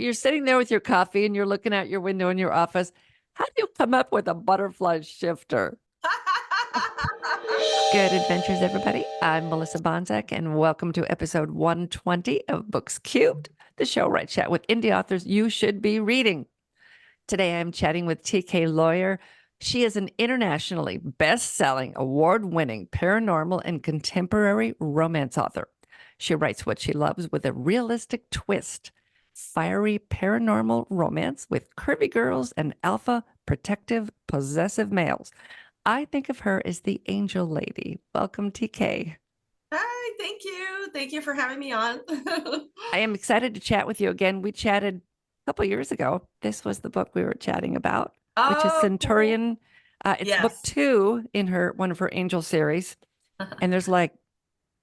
you're sitting there with your coffee and you're looking out your window in your office. How do you come up with a butterfly shifter? Good adventures, everybody. I'm Melissa Bonzak, and welcome to episode 120 of Books Cubed, the show where I chat with indie authors you should be reading. Today, I'm chatting with TK Lawyer. She is an internationally best-selling, award-winning paranormal and contemporary romance author. She writes what she loves with a realistic twist. Fiery paranormal romance with curvy girls and alpha, protective, possessive males. I think of her as the angel lady. Welcome, TK. Hi, thank you. Thank you for having me on. I am excited to chat with you again. We chatted a couple years ago. This was the book we were chatting about, which is Oh, cool. Centurion. It's book Yes. 2 in one of her angel series. And there's like,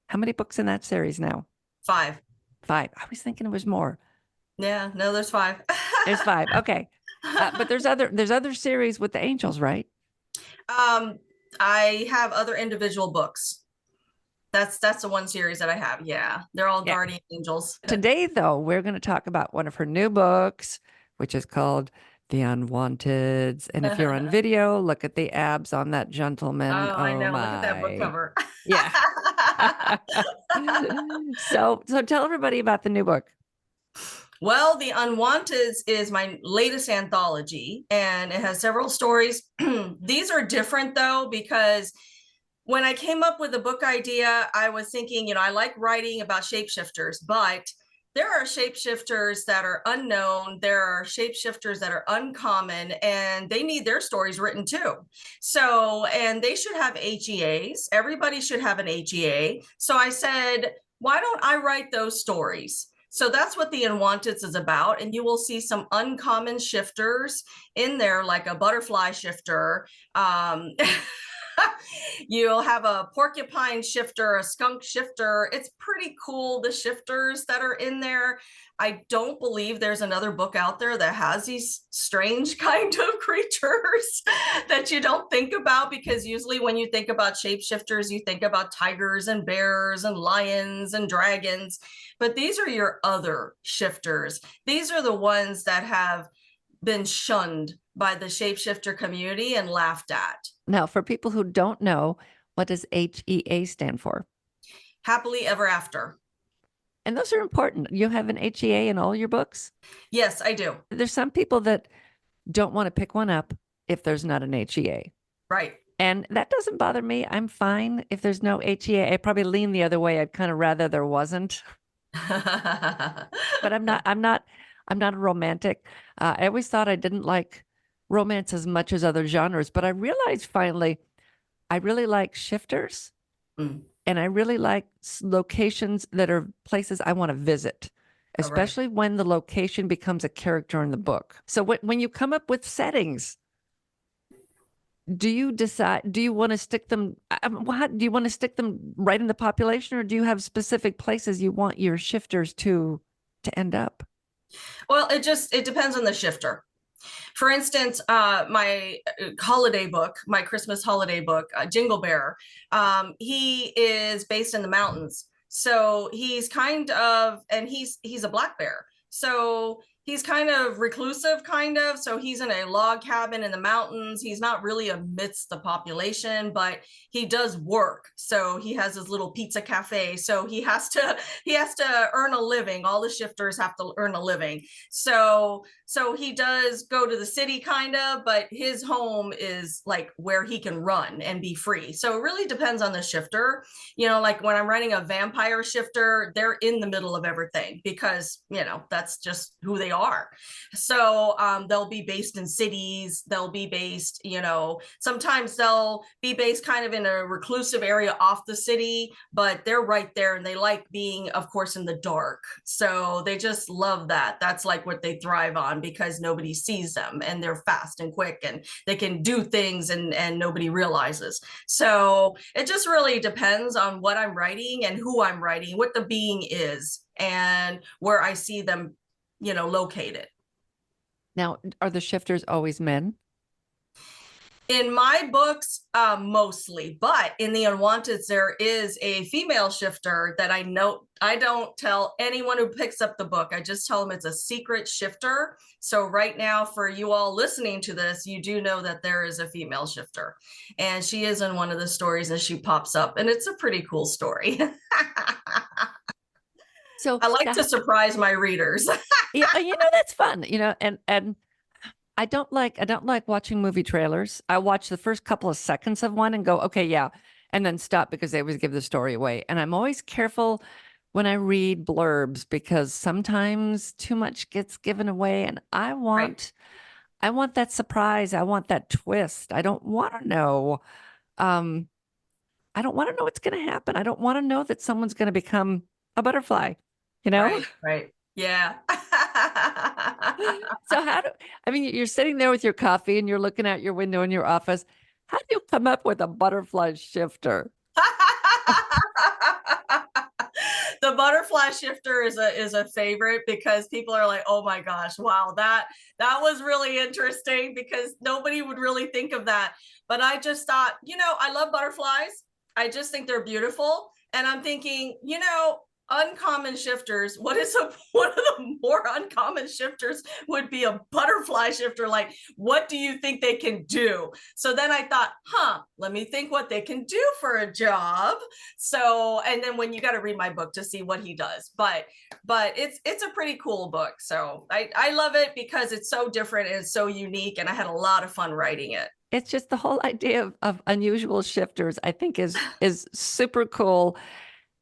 how many books in that series now? 5. 5. I was thinking it was more. Yeah, no, there's 5. There's 5. Okay. But there's other series with the angels, right? Um, I have other individual books. That's the one series that I have. Yeah, they're all Yeah. guardian angels. Today, though, we're going to talk about one of her new books, which is called The Unwanteds. And if you're on Oh, video, look at the abs on that gentleman. I Oh know. Look at that book my. cover. Yeah. So tell everybody about the new book. Well, The Unwanteds is my latest anthology, and it has several stories. These are different though, because when I came up with the book idea, I was thinking, I like writing about shapeshifters, but there are shapeshifters that are unknown. There are shapeshifters that are uncommon, and they need their stories written too. So, and they should have HEAs. Everybody should have an HEA. So I said, why don't I write those stories? So that's what The Unwanteds is about. And you will see some uncommon shifters in there, like a butterfly shifter. You'll have a porcupine shifter, a skunk shifter. It's pretty cool, the shifters that are in there. I don't believe there's another book out there that has these strange kind of creatures that you don't think about, because usually when you think about shapeshifters, you think about tigers and bears and lions and dragons. But these are your other shifters. These are the ones that have been shunned by the shapeshifter community and laughed at. Now, for people who don't know, what does HEA stand for? Happily ever after. And those are important. You have an HEA in all your books? Yes, I do. There's some people that don't want to pick one up if there's not an HEA. Right. And that doesn't bother me. I'm fine if there's no HEA. I probably lean the other way. I'd kind of rather there wasn't. But I'm not a romantic. I always thought I didn't like romance as much as other genres, but I realized finally I really like shifters Mm, and I really like locations that are places I want to visit, all right. especially when the location becomes a character in the book. So when you come up with settings, do you decide, do you want to stick them, do you want to stick them right in the population, or do you have specific places you want your shifters to end up? Well, it depends on the shifter. For instance, my holiday book, my Christmas holiday book, Jingle Bear, he is based in the mountains. So he's kind of, and he's a black bear. So he's kind of reclusive, kind of. So he's in a log cabin in the mountains. He's not really amidst the population, but he does work. So he has his little pizza cafe. So he has to earn a living. All the shifters have to earn a living. So he does go to the city kind of, but his home is like where he can run and be free. So it really depends on the shifter. Like when I'm writing a vampire shifter, they're in the middle of everything because, that's just who they are. So they'll be based in cities. They'll be based, sometimes they'll be based kind of in a reclusive area off the city, but they're right there and they like being, of course, in the dark. So they just love that. That's like what they thrive on because nobody sees them and they're fast and quick and they can do things and nobody realizes. So it just really depends on what I'm writing and who I'm writing, what the being is, and where I see them, located. Now, are the shifters always men? In my books, mostly, but in the Unwanteds, there is a female shifter that I know I don't tell anyone who picks up the book. I just tell them it's a secret shifter. So right now, for you all listening to this, you do know that there is a female shifter, and she is in one of the stories, and she pops up, and it's a pretty cool story. So I like now, to surprise my readers. yeah, that's fun, and I don't like watching movie trailers. I watch the first couple of seconds of one and go, okay, yeah, and then stop because they always give the story away. And I'm always careful when I read blurbs because sometimes too much gets given away, and I Right. want I want that surprise. I want that twist. I don't want to know. Um, I don't want to know what's going to happen. I don't want to know that someone's going to become a butterfly, you know? Right, right. Yeah. So I mean, you're sitting there with your coffee and you're looking out your window in your office. How do you come up with a butterfly shifter? The butterfly shifter is a favorite because people are like, "Oh my gosh, wow, that was really interesting," because nobody would really think of that. But I just thought, I love butterflies. I just think they're beautiful, and I'm thinking, uncommon shifters. What is one of the more uncommon shifters would be a butterfly shifter? Like, what do you think they can do? So then I thought, let me think what they can do for a job. So, and then when you got to read my book to see what he does, but it's a pretty cool book. So I love it because it's so different and it's so unique, and I had a lot of fun writing it. It's just the whole idea of unusual shifters, I think is super cool.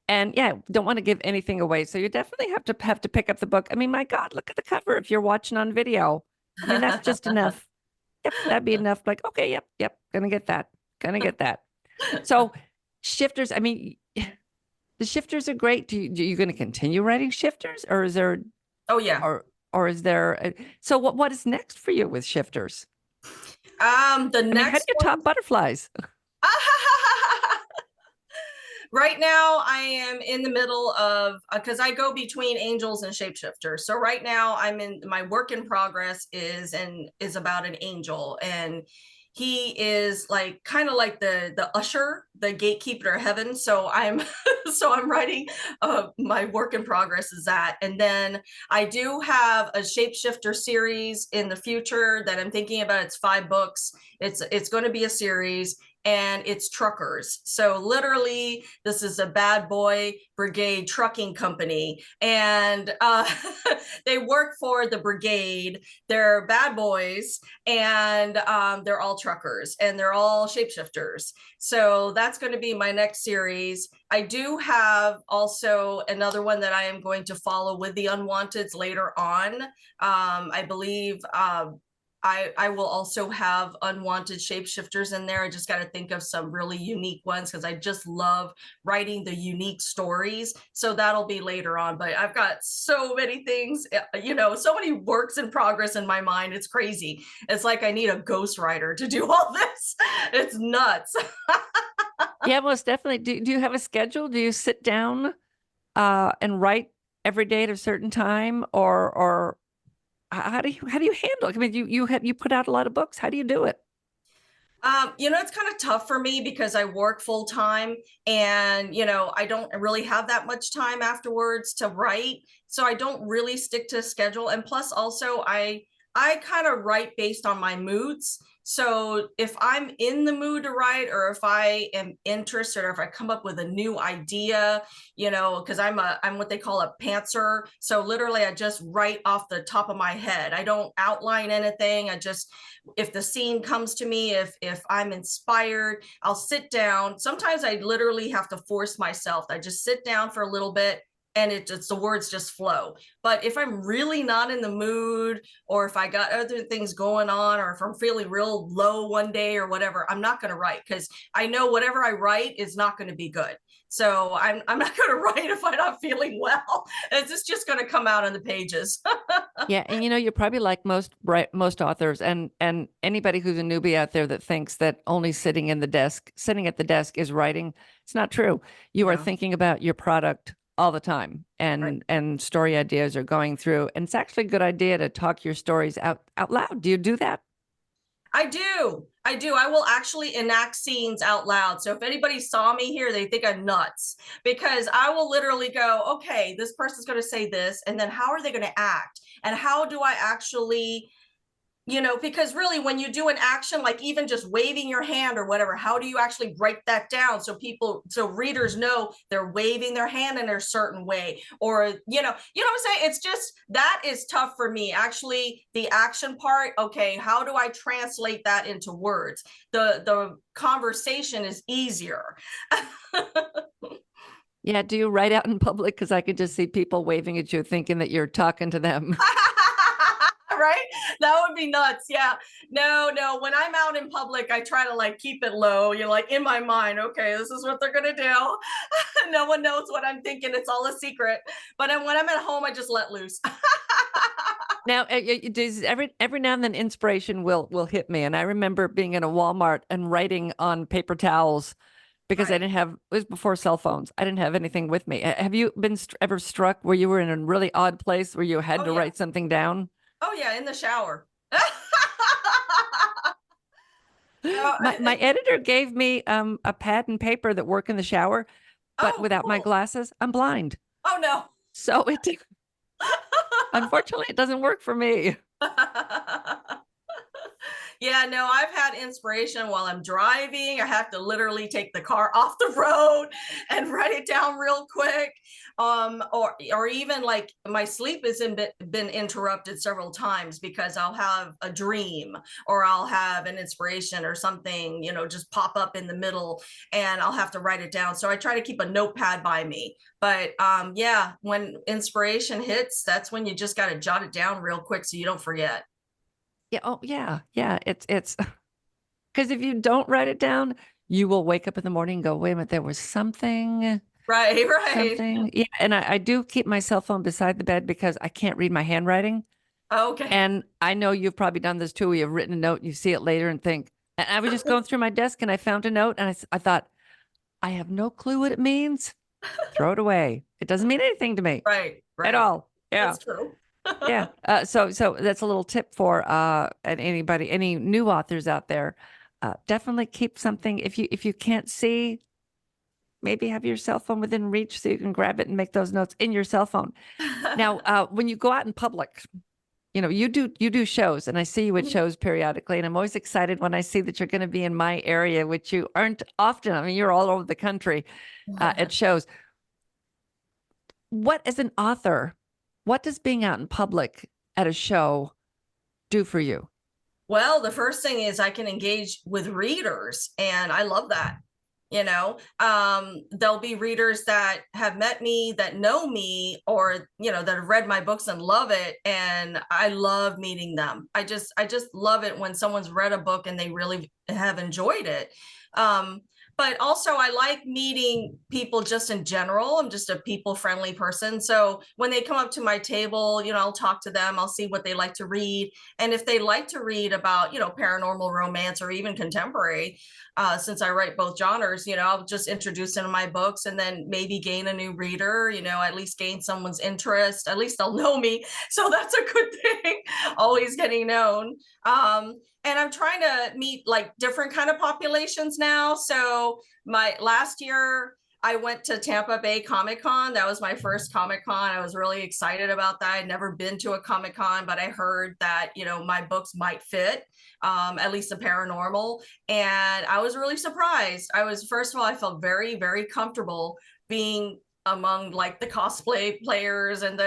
And yeah, don't want to give anything away. So you definitely have to pick up the book. I mean, my God, look at the cover if you're watching on video. I mean, that's just enough. Yep, that'd be enough. Like, okay, yep, gonna get that. Gonna get that. So shifters, I mean, the shifters are great. Do you going to continue writing shifters, or is there Oh yeah. or is there so what is next for you with shifters? The I mean, how do next you one. top butterflies? Right now, I am in the middle of because I go between angels and shapeshifters. So right now, I'm in my work in progress is about an angel, and he is like kind of like the usher, the gatekeeper of heaven. So I'm so I'm writing my work in progress is that, and then I do have a shapeshifter series in the future that I'm thinking about. It's 5 books. It's going to be a series, and it's truckers. So literally, this is a bad boy brigade trucking company, and they work for the brigade. They're bad boys, and they're all truckers, and they're all shapeshifters. So that's going to be my next series. I do have also another one that I am going to follow with the Unwanteds later on. I believe I will also have unwanted shapeshifters in there. I just got to think of some really unique ones because I just love writing the unique stories. So that'll be later on. But I've got so many things, so many works in progress in my mind. It's crazy. It's like I need a ghostwriter to do all this. It's nuts. Yeah, most definitely. Do you have a schedule? Do you sit down and write every day at a certain time, or how do you handle it? I mean, you put out a lot of books. How do you do it? It's kind of tough for me because I work full time, and I don't really have that much time afterwards to write. So I don't really stick to a schedule. And plus also I kind of write based on my moods. So if I'm in the mood to write, or if I am interested, or if I come up with a new idea, because I'm what they call a pantser. So literally I just write off the top of my head. I don't outline anything. I just, if the scene comes to me, if I'm inspired, I'll sit down. Sometimes I literally have to force myself. I just sit down for a little bit, and the words just flow. But if I'm really not in the mood, or if I got other things going on, or if I'm feeling real low one day or whatever, I'm not going to write, because I know whatever I write is not going to be good. So I'm not going to write if I'm not feeling well. It's just going to come out on the pages. Yeah, and you're probably like most authors, and anybody who's a newbie out there that thinks that only sitting at the desk is writing. It's not true. You are Yeah. thinking about your product all the time, Right. and story ideas are going through. And it's actually a good idea to talk your stories out loud. Do you do that? I do. I do. I will actually enact scenes out loud. So if anybody saw me here, they think I'm nuts because I will literally go, okay, this person's going to say this. And then how are they going to act? And how do I actually, because really when you do an action, like even just waving your hand or whatever, how do you actually write that down so readers know they're waving their hand in a certain way? Or, what I'm saying? It's just, that is tough for me. Actually, the action part, okay, how do I translate that into words? The conversation is easier. Yeah. Do you write out in public? Because I could just see people waving at you thinking that you're talking to them. Right? That would be nuts. Yeah. No. When I'm out in public, I try to like keep it low. You're like in my mind, okay, this is what they're gonna do. No one knows what I'm thinking. It's all a secret. But when I'm at home, I just let loose. Now, does every now and then inspiration will hit me, and I remember being in a Walmart and writing on paper towels because I Right. didn't have. It was before cell phones. I didn't have anything with me. Have you been ever struck where you were in a really odd place where you had Oh to yeah. write something down? Oh yeah, in the shower. My editor gave me a pad and paper that work in the shower, but Oh, without my cool. glasses, I'm blind. Oh no. So unfortunately it doesn't work for me. Yeah, no, I've had inspiration while I'm driving. I have to literally take the car off the road and write it down real quick. Or even like my sleep has been interrupted several times because I'll have a dream or I'll have an inspiration or something, just pop up in the middle and I'll have to write it down. So I try to keep a notepad by me. But yeah, when inspiration hits, that's when you just got to jot it down real quick so you don't forget. Yeah. Oh, yeah. Yeah. It's because if you don't write it down, you will wake up in the morning and go, wait a minute, there was something, Right, right. something. Yeah. And I do keep my cell phone beside the bed because I can't read my handwriting. Okay. And I know you've probably done this too. You've written a note and you see it later and think, and I was just going through my desk and I found a note and I thought, I have no clue what it means. Throw it away. It doesn't mean anything to me Right, at right. all. Yeah. That's true. Yeah. So that's a little tip for and anybody, any new authors out there. Definitely keep something. If you can't see, maybe have your cell phone within reach so you can grab it and make those notes in your cell phone. Now, when you go out in public, you do shows, and I see you at shows periodically, and I'm always excited when I see that you're going to be in my area, which you aren't often. I mean, you're all over the country at shows. What, as an author, what does being out in public at a show do for you? Well, the first thing is I can engage with readers, and I love that. There'll be readers that have met me, that know me, or that have read my books and love it, and I love meeting them. I just love it when someone's read a book and they really have enjoyed it. But also I like meeting people just in general. I'm just a people friendly person. So when they come up to my table, I'll talk to them. I'll see what they like to read. And if they like to read about, paranormal romance or even contemporary, since I write both genres, I'll just introduce them to my books and then maybe gain a new reader, at least gain someone's interest. At least they'll know me. So that's a good thing, always getting known. And I'm trying to meet like different kind of populations now. So my last year, I went to Tampa Bay Comic Con. That was my first Comic Con. I was really excited about that. I'd never been to a Comic Con, but I heard that, my books might fit, at least the paranormal. And I was really surprised. First of all, I felt very, very comfortable being among like the cosplay players and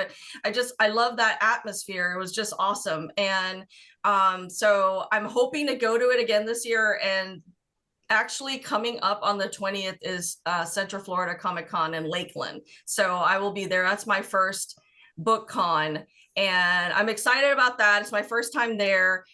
I love that atmosphere. It was just awesome. And so I'm hoping to go to it again this year. And actually coming up on the 20th is Central Florida Comic Con in Lakeland. So I will be there. That's my first book con. And I'm excited about that. It's my first time there.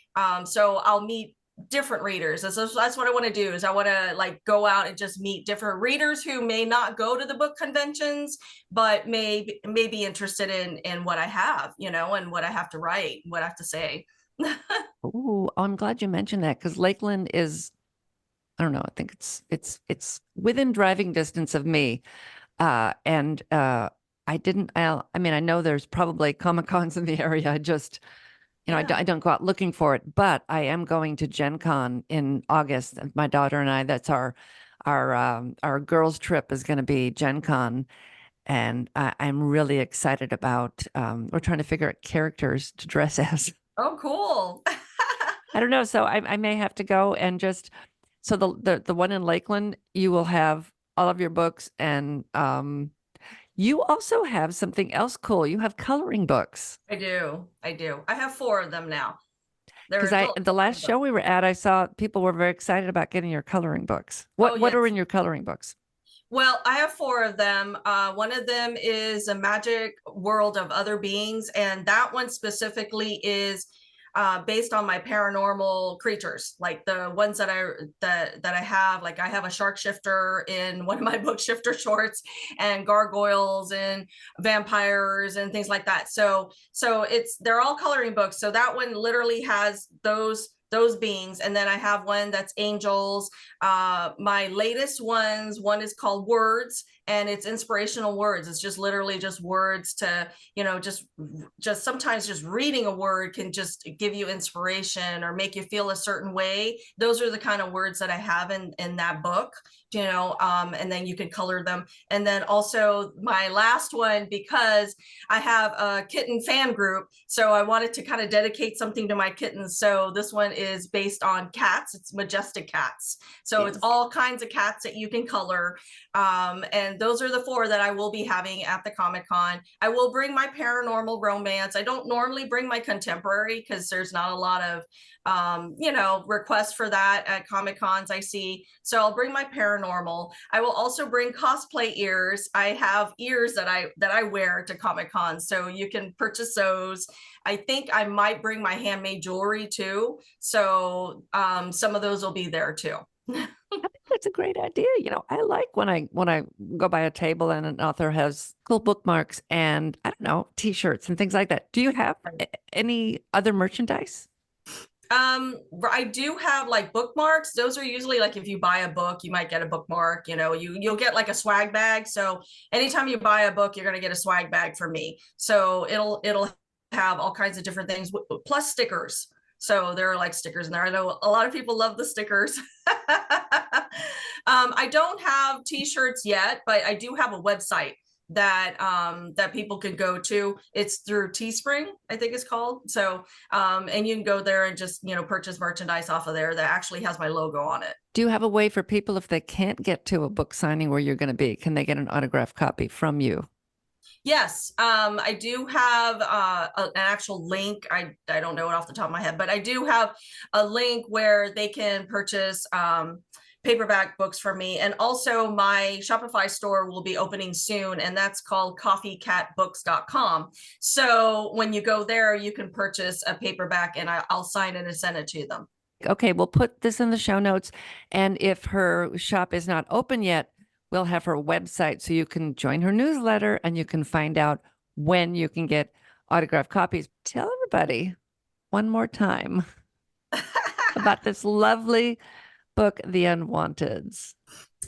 So I'll meet different readers. That's what I want to do is I want to like go out and just meet different readers who may not go to the book conventions, but may be interested in what I have, and what I have to write, what I have to say. Oh, I'm glad you mentioned that because Lakeland is, I don't know, I think it's within driving distance of me. And I didn't, I mean, I know there's probably Comic Cons in the area. I just Yeah. I don't go out looking for it, but I am going to Gen Con in August. My daughter and I, that's our girls trip is going to be Gen Con. And I'm really excited about, we're trying to figure out characters to dress as. Oh, cool. I don't know. So I may have to go and just, so the one in Lakeland, you will have all of your books and, you also have something else cool. You have coloring books. I do. I do. I have 4 of them now. They're Because adult the last coloring show books. we were at, I saw people were very excited about getting your coloring books. Oh, What are yes. in your coloring books? Well, I have 4 of them. One of them is a magic world of other beings, and that one specifically is based on my paranormal creatures, like the ones that I have. Like I have a shark shifter in one of my book shifter shorts, and gargoyles and vampires and things like that. So they're all coloring books. So that one literally has those beings, and then I have one that's angels. My latest one is called Words, and it's inspirational words. It's just literally just words to, just sometimes just reading a word can just give you inspiration or make you feel a certain way. Those are the kind of words that I have in that book, and then you can color them. And then also my last one, because I have a kitten fan group, so I wanted to kind of dedicate something to my kittens. So this one is based on cats. It's majestic cats. So it's Yes. all kinds of cats that you can color. And those are the 4 that I will be having at the Comic-Con. I will bring my paranormal romance. I don't normally bring my contemporary because there's not a lot of requests for that at Comic Cons I see. So I'll bring my paranormal. I will also bring cosplay ears. I have ears that I wear to Comic Con, so you can purchase those. I think I might bring my handmade jewelry too. So some of those will be there too. That's a great idea. I like when I go by a table and an author has cool bookmarks and I don't know, t-shirts and things like that. Do you have any other merchandise? I do have like bookmarks. Those are usually like if you buy a book, you might get a bookmark. You'll get like a swag bag. So anytime you buy a book, you're gonna get a swag bag from me. So it'll have all kinds of different things plus stickers. So there are like stickers in there. I know a lot of people love the stickers. I don't have t-shirts yet, but I do have a website that people can go to. It's through Teespring, I think it's called. So and you can go there and just purchase merchandise off of there that actually has my logo on it. Do you have a way for people if they can't get to a book signing where you're going to be, can they get an autographed copy from you? Yes, I do have an actual link. I don't know it off the top of my head, but I do have a link where they can purchase paperback books from me. And also my Shopify store will be opening soon, and that's called coffeecatbooks.com. So when you go there, you can purchase a paperback and I'll sign it and send it to them. Okay, we'll put this in the show notes. And if her shop is not open yet, we'll have her website so you can join her newsletter and you can find out when you can get autographed copies. Tell everybody one more time about this lovely book, The Unwanteds.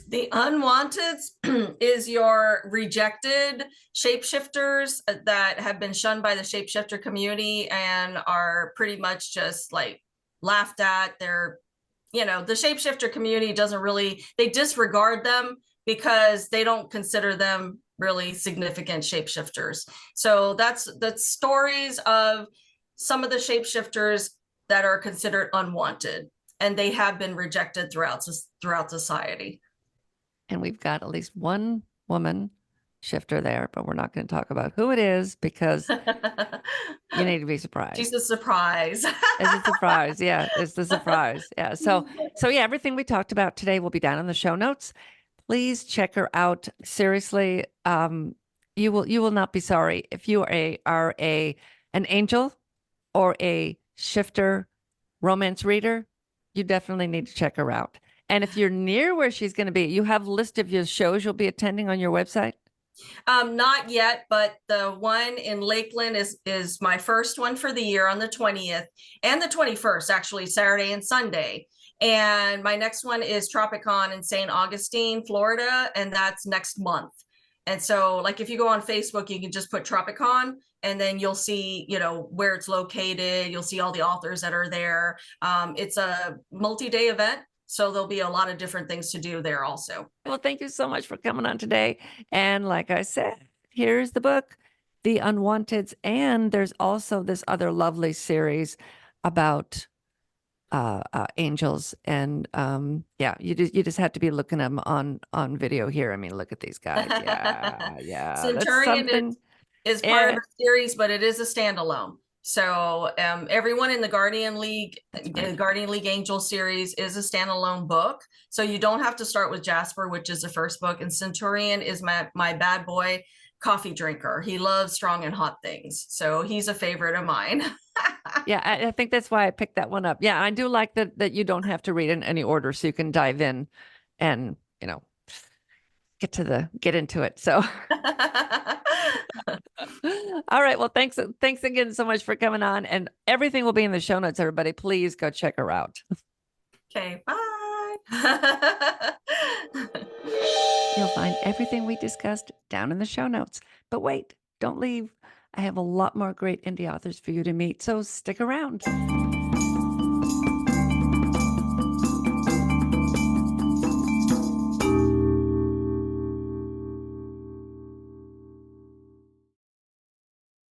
The Unwanteds is your rejected shapeshifters that have been shunned by the shapeshifter community and are pretty much just like laughed at. The shapeshifter community they disregard them because they don't consider them really significant shapeshifters. So that's stories of some of the shapeshifters that are considered unwanted, and they have been rejected throughout society. And we've got at least one woman shifter there, but we're not going to talk about who it is because you need to be surprised. She's a surprise. It's a surprise. Yeah, it's the surprise. Yeah. So yeah, everything we talked about today will be down in the show notes. Please check her out. Seriously, you will not be sorry if you are an angel or a shifter romance reader. You definitely need to check her out. And if you're near where she's going to be, you have a list of your shows you'll be attending on your website? Not yet, but the one in Lakeland is my first one for the year on the 20th and the 21st, actually Saturday and Sunday. And my next one is Tropicon in St. Augustine, Florida, and that's next month. And so, like, if you go on Facebook, you can just put Tropicon, and then you'll see, where it's located. You'll see all the authors that are there. It's a multi-day event, so there'll be a lot of different things to do there also. Well, thank you so much for coming on today. And like I said, here's the book, The Unwanteds. And there's also this other lovely series about angels. And yeah, you just have to be looking them on video here. I mean, look at these guys. Yeah, yeah. That's Centurion something. is part of Yeah, the series, but it is a standalone. So everyone in the that's right. Guardian League Angel series is a standalone book. So you don't have to start with Jasper, which is the first book. And Centurion is my bad boy coffee drinker. He loves strong and hot things. So he's a favorite of mine. Yeah, I think that's why I picked that one up. Yeah, I do like that you don't have to read in any order, so you can dive in and get into it. So all right. Well, thanks again so much for coming on. And everything will be in the show notes, everybody. Please go check her out. Okay, bye. You'll find everything we discussed down in the show notes. But wait, don't leave. I have a lot more great indie authors for you to meet, so stick around.